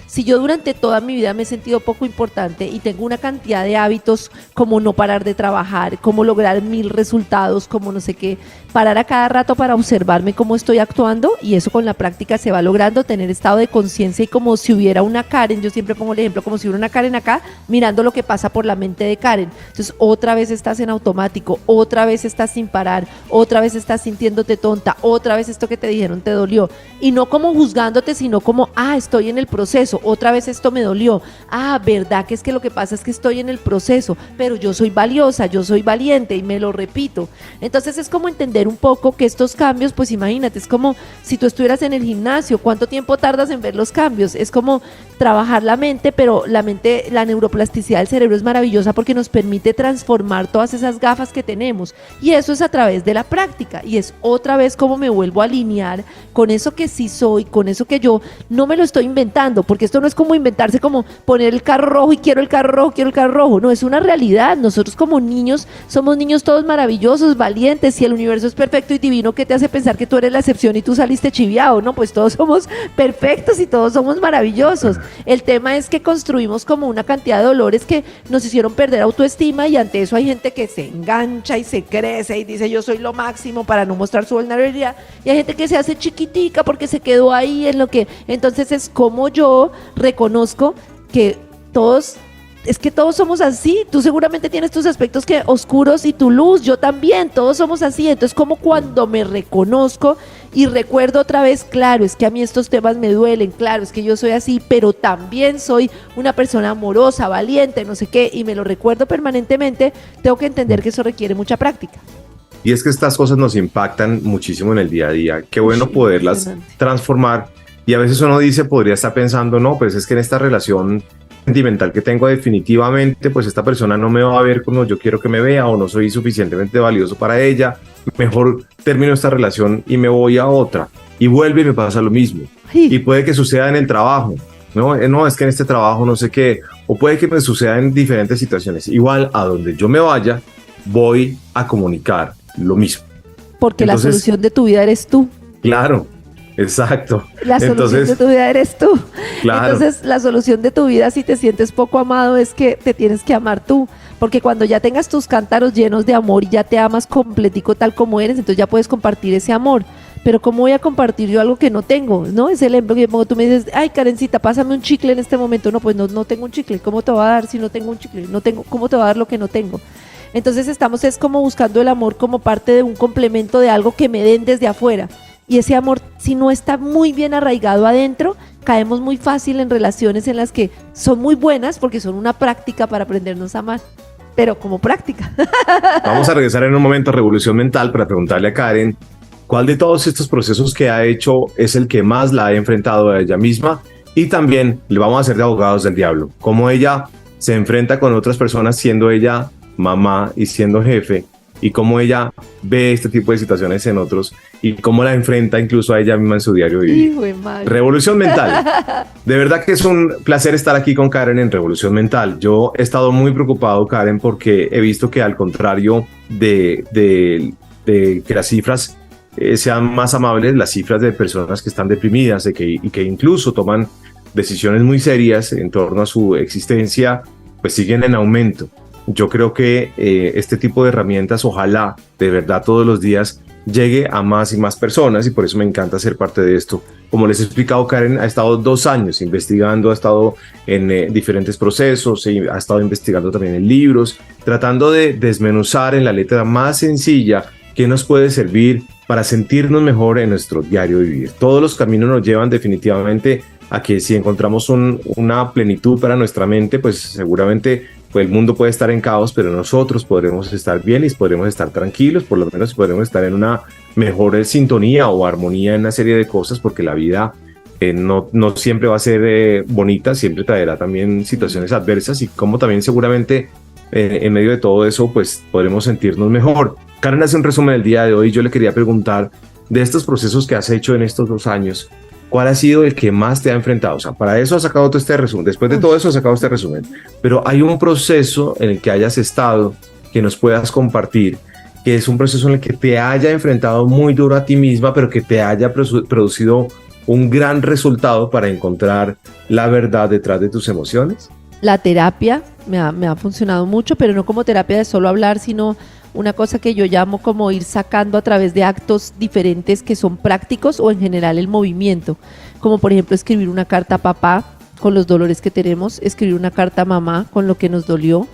Speaker 2: si yo durante toda mi vida me he sentido poco importante y tengo una cantidad de hábitos como no parar de trabajar, como lograr 1000 resultados, como no sé qué, parar a cada rato para observarme cómo estoy actuando, y eso con la práctica se va logrando, tener estado de conciencia, y como si hubiera una Karen, yo siempre pongo el ejemplo, como si hubiera una Karen acá, mirando lo que pasa por la mente de Karen. Entonces otra vez estás en automático, otra vez estás sin parar, otra vez estás sintiéndote tonta, otra vez esto que te dijeron te dolió, y no como juzgándote, sino como, estoy en el proceso, otra vez esto me dolió, verdad que es que lo que pasa es que estoy en el proceso, pero yo soy valiosa, yo soy valiente, y me lo repito. Entonces es como entender un poco que estos cambios, pues imagínate, es como si tú estuvieras en el gimnasio, ¿cuánto tiempo tardas en ver los cambios? Es como trabajar la mente, pero la mente, la neuroplasticidad del cerebro es maravillosa porque nos permite transformar todas esas gafas que tenemos, y eso es a través de la práctica, y es otra vez como me vuelvo a alinear con eso que sí soy, con eso que yo no me lo estoy inventando, porque esto no es como inventarse, como poner el carro rojo y quiero el carro rojo, quiero el carro rojo, no, es una realidad. Nosotros como niños somos niños todos maravillosos, valientes, y el universo es perfecto y divino. ¿Qué te hace pensar que tú eres la excepción y tú saliste chiviado? No, pues todos somos perfectos y todos somos maravillosos. El tema es que construimos como una cantidad de dolores que nos hicieron perder autoestima, y ante eso hay gente que se engancha y se crece y dice yo soy lo máximo para no mostrar su vulnerabilidad, y hay gente que se hace chiquitica porque se quedó ahí en lo que... Entonces es como yo reconozco que todos somos así. Tú seguramente tienes tus aspectos que oscuros y tu luz, yo también, todos somos así. Entonces como cuando me reconozco y recuerdo otra vez, claro, es que a mí estos temas me duelen, claro, es que yo soy así, pero también soy una persona amorosa, valiente, no sé qué, y me lo recuerdo permanentemente, tengo que entender que eso requiere mucha práctica.
Speaker 4: Y es que estas cosas nos impactan muchísimo en el día a día. Qué bueno poderlas transformar. Y a veces uno dice, podría estar pensando, no, pues es que en esta relación sentimental que tengo definitivamente, pues esta persona no me va a ver como yo quiero que me vea, o no soy suficientemente valioso para ella, mejor termino esta relación y me voy a otra, y vuelve y me pasa lo mismo.
Speaker 2: Sí.
Speaker 4: Y puede que suceda en el trabajo, no, es que en este trabajo no sé qué, o puede que me suceda en diferentes situaciones. Igual a donde yo me vaya, voy a comunicar lo mismo.
Speaker 2: Porque entonces, la solución de tu vida eres tú.
Speaker 4: Claro. Exacto.
Speaker 2: La solución de tu vida eres tú.
Speaker 4: Claro.
Speaker 2: Entonces, la solución de tu vida, si te sientes poco amado, es que te tienes que amar tú. Porque cuando ya tengas tus cántaros llenos de amor y ya te amas completico tal como eres, entonces ya puedes compartir ese amor. Pero ¿cómo voy a compartir yo algo que no tengo? ¿No? Es el ejemplo que tú me dices, ay, Karencita, pásame un chicle en este momento. No, pues no tengo un chicle. ¿Cómo te va a dar si no tengo un chicle? ¿Cómo te va a dar lo que no tengo? Entonces es como buscando el amor como parte de un complemento de algo que me den desde afuera. Y ese amor, si no está muy bien arraigado adentro, caemos muy fácil en relaciones en las que son muy buenas porque son una práctica para aprendernos a amar, pero como práctica.
Speaker 4: Vamos a regresar en un momento a Revolución Mental para preguntarle a Karen, ¿cuál de todos estos procesos que ha hecho es el que más la ha enfrentado a ella misma? Y también le vamos a hacer de abogados del diablo, cómo ella se enfrenta con otras personas siendo ella mamá y siendo jefe, y cómo ella ve este tipo de situaciones en otros y cómo la enfrenta incluso a ella misma en su diario vivir. Revolución Mental. De verdad que es un placer estar aquí con Karen en Revolución Mental. Yo he estado muy preocupado, Karen, porque he visto que al contrario de que las cifras sean más amables, las cifras de personas que están deprimidas y que incluso toman decisiones muy serias en torno a su existencia, pues siguen en aumento. Yo creo que este tipo de herramientas, ojalá de verdad todos los días llegue a más y más personas, y por eso me encanta ser parte de esto. Como les he explicado, Karen ha estado 2 años investigando, ha estado en diferentes procesos, ha estado investigando también en libros, tratando de desmenuzar en la letra más sencilla qué nos puede servir para sentirnos mejor en nuestro diario vivir. Todos los caminos nos llevan definitivamente a que si encontramos una plenitud para nuestra mente, pues seguramente pues el mundo puede estar en caos, pero nosotros podremos estar bien y podremos estar tranquilos, por lo menos podremos estar en una mejor sintonía o armonía en una serie de cosas, porque la vida no siempre va a ser bonita, siempre traerá también situaciones adversas, y como también seguramente en medio de todo eso pues podremos sentirnos mejor. Karen hace un resumen del día de hoy. Yo le quería preguntar, de estos procesos que has hecho en estos 2 años, ¿cuál ha sido el que más te ha enfrentado? O sea, para eso has sacado todo este resumen. Después de todo eso has sacado este resumen. Pero hay un proceso en el que hayas estado, que nos puedas compartir, que es un proceso en el que te haya enfrentado muy duro a ti misma, pero que te haya producido un gran resultado para encontrar la verdad detrás de tus emociones.
Speaker 2: La terapia me ha funcionado mucho, pero no como terapia de solo hablar, sino una cosa que yo llamo como ir sacando a través de actos diferentes que son prácticos, o en general el movimiento, como por ejemplo escribir una carta a papá con los dolores que tenemos, escribir una carta a mamá con lo que nos dolió,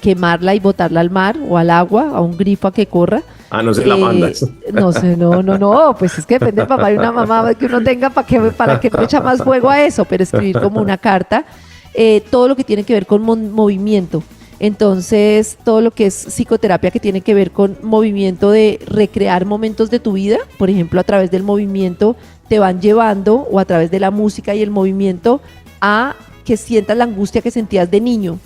Speaker 2: quemarla y botarla al mar o al agua, a un grifo a que corra.
Speaker 4: No se la mandas.
Speaker 2: No sé, no, pues es que depende del papá y una mamá que uno tenga para que le echa más fuego a eso, pero escribir como una carta, todo lo que tiene que ver con movimiento. Entonces, todo lo que es psicoterapia que tiene que ver con movimiento, de recrear momentos de tu vida, por ejemplo, a través del movimiento te van llevando, o a través de la música y el movimiento, a que sientas la angustia que sentías de niño.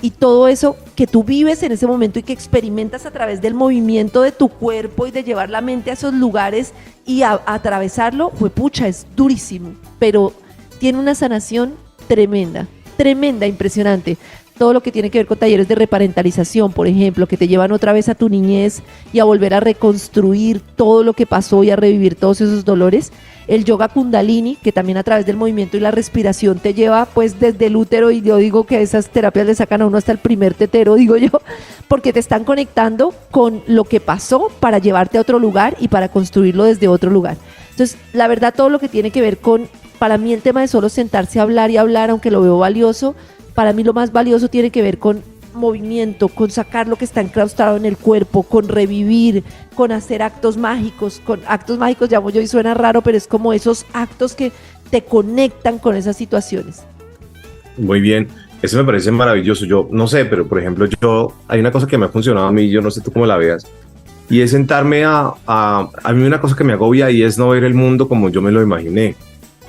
Speaker 2: Y todo eso que tú vives en ese momento y que experimentas a través del movimiento de tu cuerpo y de llevar la mente a esos lugares y a atravesarlo, pucha, es durísimo, pero tiene una sanación tremenda, tremenda, impresionante. Todo lo que tiene que ver con talleres de reparentalización, por ejemplo, que te llevan otra vez a tu niñez y a volver a reconstruir todo lo que pasó y a revivir todos esos dolores. El yoga kundalini, que también a través del movimiento y la respiración te lleva pues desde el útero, y yo digo que esas terapias le sacan a uno hasta el primer tetero, digo yo, porque te están conectando con lo que pasó para llevarte a otro lugar y para construirlo desde otro lugar. Entonces, la verdad, todo lo que tiene que ver con, para mí el tema de solo sentarse a hablar y hablar, aunque lo veo valioso, para mí lo más valioso tiene que ver con movimiento, con sacar lo que está enclaustrado en el cuerpo, con revivir, con hacer actos mágicos. Con actos mágicos llamo yo y suena raro, pero es como esos actos que te conectan con esas situaciones.
Speaker 4: Muy bien, eso me parece maravilloso. Yo no sé, pero por ejemplo, hay una cosa que me ha funcionado a mí, yo no sé tú cómo la veas, y es sentarme a mí una cosa que me agobia, y es no ver el mundo como yo me lo imaginé.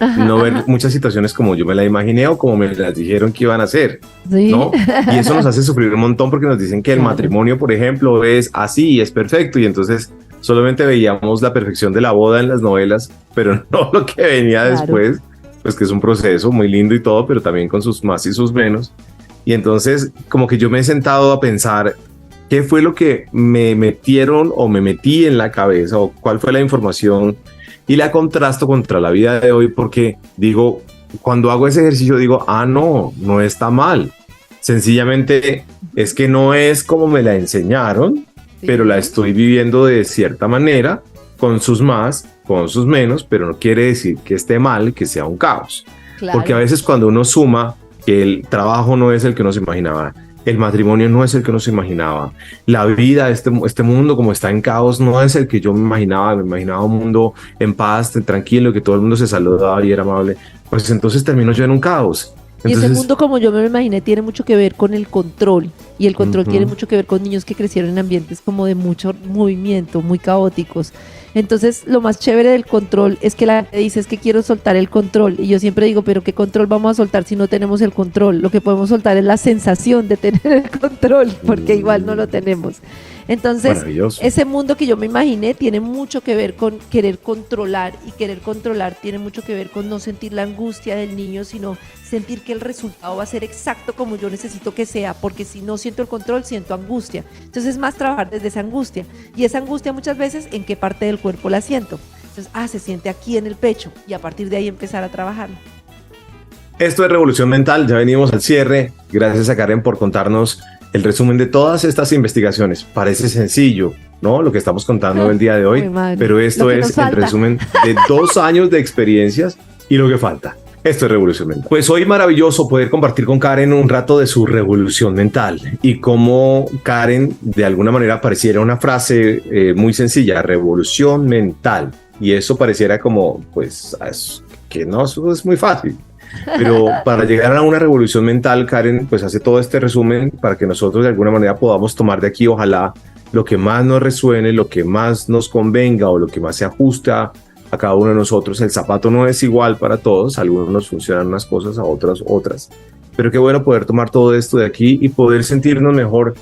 Speaker 2: Ajá,
Speaker 4: No ver
Speaker 2: ajá.
Speaker 4: muchas situaciones como yo me las imaginé o como me las dijeron que iban a ser,
Speaker 2: Sí.
Speaker 4: ¿no? Y eso nos hace sufrir un montón porque nos dicen que el
Speaker 2: Claro.
Speaker 4: matrimonio, por ejemplo, es así y es perfecto, y entonces solamente veíamos la perfección de la boda en las novelas, pero no lo que venía
Speaker 2: Claro.
Speaker 4: después, pues que es un proceso muy lindo y todo, pero también con sus más y sus menos. Y entonces como que yo me he sentado a pensar qué fue lo que me metieron o me metí en la cabeza, o cuál fue la información, y la contrasto contra la vida de hoy, porque digo, cuando hago ese ejercicio digo, no está mal. Sencillamente es que no es como me la enseñaron, pero la estoy viviendo de cierta manera, con sus más, con sus menos, pero no quiere decir que esté mal, que sea un caos.
Speaker 2: Claro.
Speaker 4: Porque a veces cuando uno suma que el trabajo no es el que uno se imaginaba, el matrimonio no es el que uno se imaginaba, la vida, este mundo como está en caos, no es el que yo me imaginaba un mundo en paz, tranquilo, que todo el mundo se saludaba y era amable, pues entonces termino yo en un caos.
Speaker 2: Y
Speaker 4: Entonces,
Speaker 2: ese mundo, como yo me lo imaginé, tiene mucho que ver con el control. Y el control
Speaker 4: Ujú.
Speaker 2: tiene mucho que ver con niños que crecieron en ambientes como de mucho movimiento, muy caóticos. Entonces, lo más chévere del control es que la gente dice, es que quiero soltar el control. Y yo siempre digo, pero ¿qué control vamos a soltar si no tenemos el control? Lo que podemos soltar es la sensación de tener el control, porque igual no lo tenemos. Entonces,
Speaker 4: maravilloso.
Speaker 2: ese mundo que yo me imaginé tiene mucho que ver con querer controlar, y querer controlar tiene mucho que ver con no sentir la angustia del niño, sino sentir que el resultado va a ser exacto como yo necesito que sea, porque si no siento el control, siento angustia. Entonces es más trabajar desde esa angustia, y esa angustia muchas veces, ¿en qué parte del cuerpo la siento? Entonces, se siente aquí en el pecho, y a partir de ahí empezar a trabajarlo.
Speaker 4: Esto es Revolución Mental, ya venimos al cierre. Gracias a Karen por contarnos el resumen de todas estas investigaciones. Parece sencillo, ¿no? Lo que estamos contando el día de hoy,
Speaker 2: Uy, madre,
Speaker 4: pero esto
Speaker 2: lo que nos
Speaker 4: es el
Speaker 2: falta.
Speaker 4: resumen de 2 años de experiencias y lo que falta. Esto es Revolución Mental. Pues hoy maravilloso poder compartir con Karen un rato de su revolución mental y cómo Karen de alguna manera pareciera una frase muy sencilla, revolución mental. Y eso pareciera como, pues, que no, eso es muy fácil. Pero para llegar a una revolución mental, Karen, pues hace todo este resumen para que nosotros de alguna manera podamos tomar de aquí, ojalá, lo que más nos resuene, lo que más nos convenga o lo que más se ajusta a cada uno de nosotros. El zapato no es igual para todos, a algunos nos funcionan unas cosas, a otras. Pero qué bueno poder tomar todo esto de aquí y poder sentirnos mejor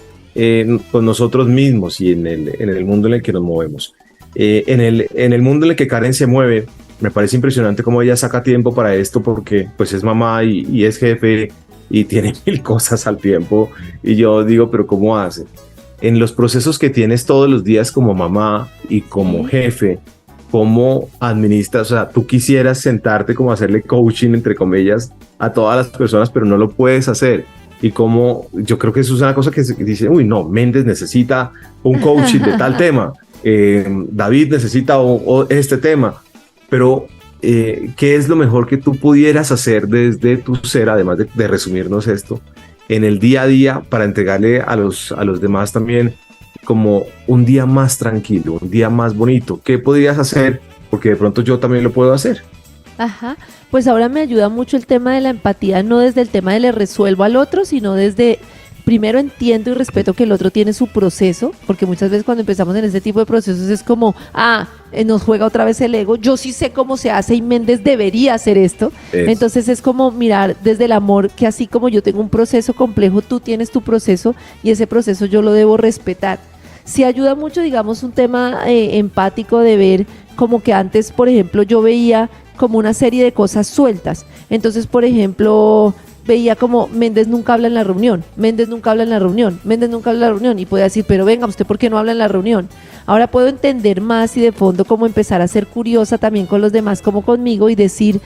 Speaker 4: con nosotros mismos y en el mundo en el que nos movemos. En el mundo en el que Karen se mueve, me parece impresionante cómo ella saca tiempo para esto, porque pues es mamá y es jefe y tiene 1000 cosas al tiempo, y yo digo, pero ¿cómo hace? En los procesos que tienes todos los días como mamá y como jefe, ¿cómo administras? O sea, tú quisieras sentarte como a hacerle coaching, entre comillas, a todas las personas, pero no lo puedes hacer. Y como yo creo que eso es una cosa que dice, uy, no, Méndez necesita un coaching de tal tema, David necesita este tema. Pero, ¿qué es lo mejor que tú pudieras hacer desde tu ser, además de resumirnos esto, en el día a día para entregarle a los demás también como un día más tranquilo, un día más bonito? ¿Qué podrías hacer? Porque de pronto yo también lo puedo hacer.
Speaker 2: Ajá, pues ahora me ayuda mucho el tema de la empatía, no desde el tema de le resuelvo al otro, sino desde primero entiendo y respeto que el otro tiene su proceso, porque muchas veces cuando empezamos en este tipo de procesos es como, nos juega otra vez el ego, yo sí sé cómo se hace y Méndez debería hacer esto. Entonces es como mirar desde el amor que así como yo tengo un proceso complejo, tú tienes tu proceso y ese proceso yo lo debo respetar. Sí ayuda mucho, digamos, un tema empático de ver como que antes, por ejemplo, yo veía como una serie de cosas sueltas. Entonces, por ejemplo, veía como Méndez nunca habla en la reunión, Méndez nunca habla en la reunión, Méndez nunca habla en la reunión, y podía decir, pero venga, ¿usted por qué no habla en la reunión? Ahora puedo entender más y de fondo como empezar a ser curiosa también con los demás como conmigo y decir,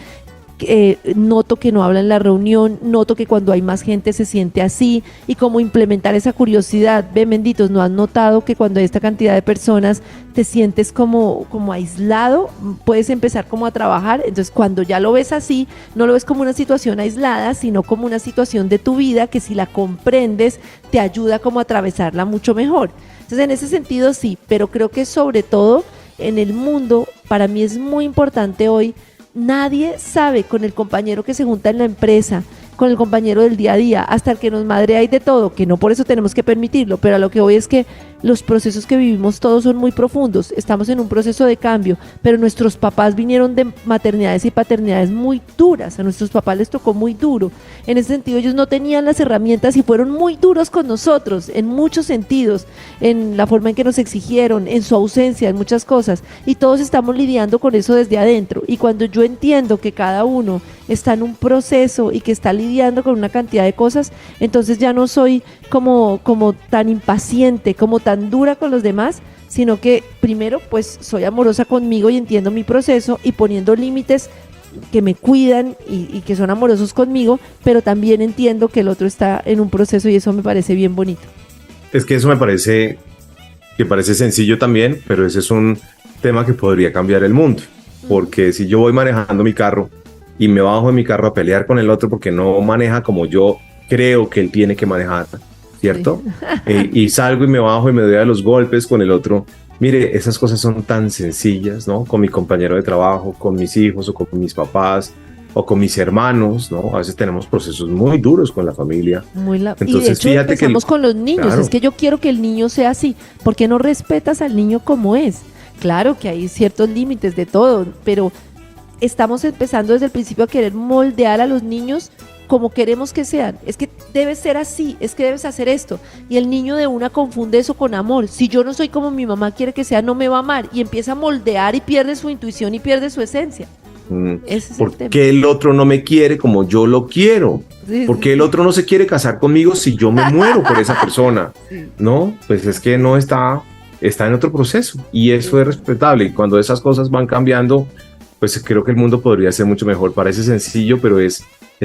Speaker 2: noto que no habla en la reunión, noto que cuando hay más gente se siente así, y cómo implementar esa curiosidad. Ve, Menditos, ¿no has notado que cuando hay esta cantidad de personas te sientes como aislado? Puedes empezar como a trabajar. Entonces cuando ya lo ves así, no lo ves como una situación aislada, sino como una situación de tu vida que si la comprendes te ayuda como a atravesarla mucho mejor. Entonces en ese sentido sí, pero creo que sobre todo en el mundo, para mí es muy importante hoy. Nadie sabe con el compañero que se junta en la empresa, con el compañero del día a día, hasta el que nos madrea y de todo, que no por eso tenemos que permitirlo, pero a lo que voy es que los procesos que vivimos todos son muy profundos, estamos en un proceso de cambio, pero nuestros papás vinieron de maternidades y paternidades muy duras, a nuestros papás les tocó muy duro, en ese sentido ellos no tenían las herramientas y fueron muy duros con nosotros, en muchos sentidos, en la forma en que nos exigieron, en su ausencia, en muchas cosas, y todos estamos lidiando con eso desde adentro, y cuando yo entiendo que cada uno está en un proceso y que está lidiando con una cantidad de cosas, entonces ya no soy como tan impaciente, como tan dura con los demás, sino que primero pues soy amorosa conmigo y entiendo mi proceso y poniendo límites que me cuidan y que son amorosos conmigo, pero también entiendo que el otro está en un proceso y eso me parece bien bonito.
Speaker 4: Es que eso me parece sencillo también, pero ese es un tema que podría cambiar el mundo, porque si yo voy manejando mi carro y me bajo de mi carro a pelear con el otro porque no maneja como yo creo que él tiene que manejar, ¿cierto? Sí. Y salgo y me bajo y me doy a los golpes con el otro. Mire, esas cosas son tan sencillas, ¿no? Con mi compañero de trabajo, con mis hijos o con mis papás o con mis hermanos, ¿no? A veces tenemos procesos muy duros con la familia. Entonces,
Speaker 2: y de hecho,
Speaker 4: fíjate
Speaker 2: empezamos con los niños. Claro. Es que yo quiero que el niño sea así. ¿Por qué no respetas al niño como es? Claro que hay ciertos límites de todo, pero estamos empezando desde el principio a querer moldear a los niños como queremos que sean. Es que debes ser así, es que debes hacer esto. Y el niño de una confunde eso con amor. Si yo no soy como mi mamá quiere que sea, no me va a amar. Y empieza a moldear y pierde su intuición y pierde su esencia. Ese es
Speaker 4: ¿Por qué el otro no me quiere como yo lo quiero? Sí, ¿por qué el otro no se quiere casar conmigo si yo me muero por esa persona? Sí. No, pues es que no está en otro proceso. Y eso es respetable. Y cuando esas cosas van cambiando, pues creo que el mundo podría ser mucho mejor. Parece sencillo, pero es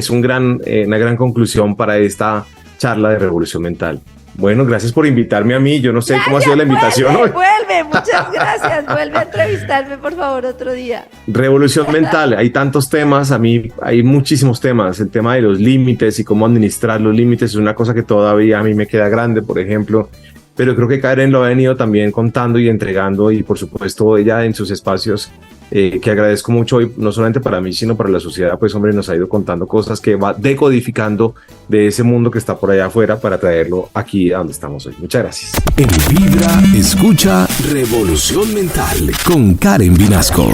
Speaker 4: una gran conclusión para esta charla de Revolución Mental. Bueno, gracias por invitarme a mí. Yo no sé cómo ha sido la invitación hoy.
Speaker 2: Vuelve, muchas gracias. Vuelve a entrevistarme, por favor, otro día.
Speaker 4: Revolución Mental, hay tantos temas. A mí hay muchísimos temas. El tema de los límites y cómo administrar los límites es una cosa que todavía a mí me queda grande, por ejemplo. Pero creo que Karen lo ha venido también contando y entregando, y por supuesto ella en sus espacios, que agradezco mucho hoy, no solamente para mí, sino para la sociedad, pues hombre, nos ha ido contando cosas que va decodificando de ese mundo que está por allá afuera para traerlo aquí a donde estamos hoy. Muchas gracias.
Speaker 3: En Vibra, escucha Revolución Mental con Karen Vinasco.